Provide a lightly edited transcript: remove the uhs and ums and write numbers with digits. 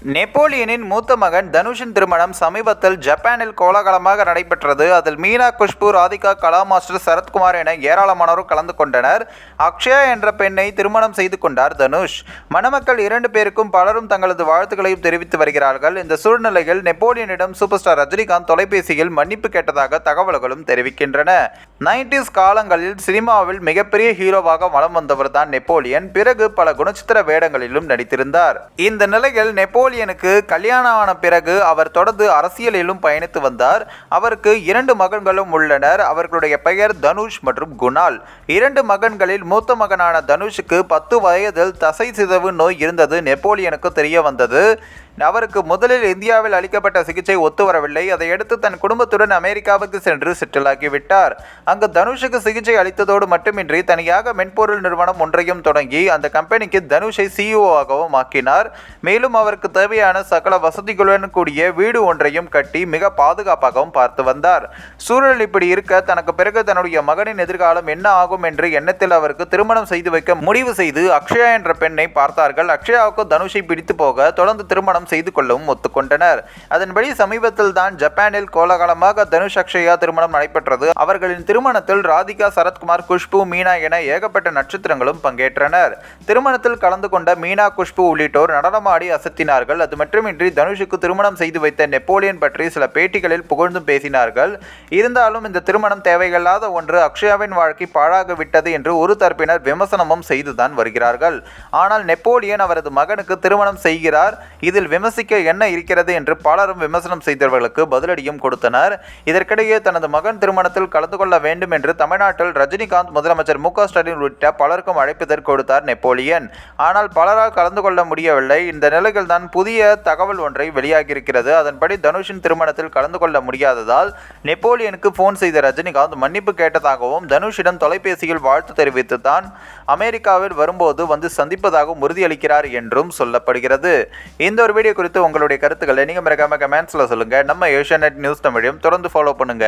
நெப்போலியனின் மூத்த மகன் தனுஷின் திருமணம் சமீபத்தில் ஜப்பானில் கோலாகலமாக நடைபெற்றது. அதில் மீனா, குஷ்பு, ராதிகா, கலா மாஸ்டர், சரத்குமார் என ஏராளமானோர் கலந்து கொண்டனர். அக்ஷயா என்ற பெண்ணை திருமணம் செய்து கொண்டார் தனுஷ். மணமக்கள் 2 பேருக்கும் பலரும் தங்களது வாழ்த்துக்களையும் தெரிவித்து வருகிறார்கள். இந்த சூழ்நிலையில் நெப்போலியனிடம் சூப்பர் ஸ்டார் ரஜினிகாந்த் தொலைபேசியில் மன்னிப்பு கேட்டதாக தகவல்களும் தெரிவிக்கின்றன. 90s காலங்களில் சினிமாவில் மிகப்பெரிய ஹீரோவாக வலம் வந்தவர் தான் நெப்போலியன். பிறகு பல குணச்சித்திர வேடங்களிலும் நடித்திருந்தார். இந்த நிலையில் நெப்போலியனுக்கு கல்யாணம் ஆன பிறகு அவர் தொடர்ந்து அரசியலிலும் பயணித்து வந்தார். அவருக்கு 2 மகன்களும் உள்ளனர். அவர்களுடைய பெயர் தனுஷ் மற்றும் குணால். 2 மகன்களில் மூத்த மகனான தனுஷுக்கு 10 வயதில் தசை சிதைவு நோய் இருந்தது நெப்போலியனுக்கு தெரிய வந்தது. அவருக்கு முதலில் இந்தியாவில் அளிக்கப்பட்ட சிகிச்சை ஒத்துவரவில்லை. அதையடுத்து தன் குடும்பத்துடன் அமெரிக்காவுக்கு சென்று செட்டில் ஆகிவிட்டார். அங்கு தனுஷுக்கு சிகிச்சை அளித்ததோடு மட்டுமின்றி தனியாக மென்பொருள் நிறுவனம் ஒன்றையும் தொடங்கி அந்த கம்பெனிக்கு தனுஷை CEO-ஆகவும் ஆக்கினார். மேலும் அவருக்கு தேவையான சகல வசதிகளுடன் கூடிய வீடு ஒன்றையும் கட்டி மிக பாதுகாப்பாகவும் பார்த்து வந்தார். சூழல் இப்படி இருக்க தனக்கு பிறகு தன்னுடைய மகனின் எதிர்காலம் என்ன ஆகும் என்ற எண்ணத்தில் அவருக்கு திருமணம் செய்து வைக்க முடிவு செய்து அக்ஷயா என்ற பெண்ணை பார்த்தார்கள். அக்ஷயாவுக்கு தனுஷை பிடித்து போக தொடர்ந்து திருமணம் செய்து கொள்ளவும் ஒத்துக்கொண்டனர். அதன்படி சமீபத்தில் தான் ஜப்பானில் கோலாகலமாக தனுஷ் அக்ஷயா திருமணம் நடைபெற்றது. அவர்களின் திருமணத்தில் ராதிகா, சரத்குமார், குஷ்பு, மீனா என ஏகப்பட்ட நட்சத்திரங்களும் பங்கேற்றனர். திருமணத்தில் கலந்து கொண்ட மீனா, குஷ்பு உள்ளிட்டோர் நடனமாடி அசத்தினார்கள். அது மட்டுமின்றி தனுஷுக்கு திருமணம் செய்து வைத்த நெப்போலியன் பற்றி சில பேட்டிகளில் புகழ்ந்தும் பேசினார்கள். இருந்தாலும் இந்த திருமணம் தேவையில்லாத ஒன்று, அக்ஷயாவின் வாழ்க்கை பாழாக விட்டது என்று ஒரு தரப்பினர் விமர்சனமும் செய்துதான் வருகிறார்கள். ஆனால் நெப்போலியன் அவரது மகனுக்கு திருமணம் செய்கிறார். இதில் விமர்சிக்க என்ன இருக்கிறது என்று பலரும் விமர்சனம் செய்தவர்களுக்கு பதிலடியும் கொடுத்தனர். இதற்கிடையே தனது மகன் திருமணத்தில் கலந்து கொள்ள வேண்டும் என்று தமிழ்நாட்டில் ரஜினிகாந்த், முதலமைச்சர் மு.க. ஸ்டாலின் உள்ளிட்ட பலருக்கும் அழைப்பிதழ் கொடுத்தார் நெப்போலியன். ஆனால் பலரால் கலந்து கொள்ள முடியவில்லை. இந்த நிலையில் தான் புதிய தகவல் ஒன்றை வெளியாகியிருக்கிறது. அதன்படி தனுஷின் திருமணத்தில் கலந்து கொள்ள முடியாததால் நெப்போலியனுக்கு போன் செய்த ரஜினிகாந்த் மன்னிப்பு கேட்டதாகவும் மனுஷிடம் தொலைபேசியில் வாழ்த்து தெரிவித்து தான் அமெரிக்காவில் வரும்போது வந்து சந்திப்பதாகவும் உறுதியளிக்கிறார் என்றும் சொல்லப்படுகிறது. இந்த ஒரு வீடியோ குறித்து உங்களுடைய கருத்துக்களை நீங்க மறக்காம கமெண்ட்ஸ்ல சொல்லுங்க. நம்ம ஏஷியாநெட் நியூஸ் தமிழையும் தொடர்ந்து ஃபாலோ பண்ணுங்க.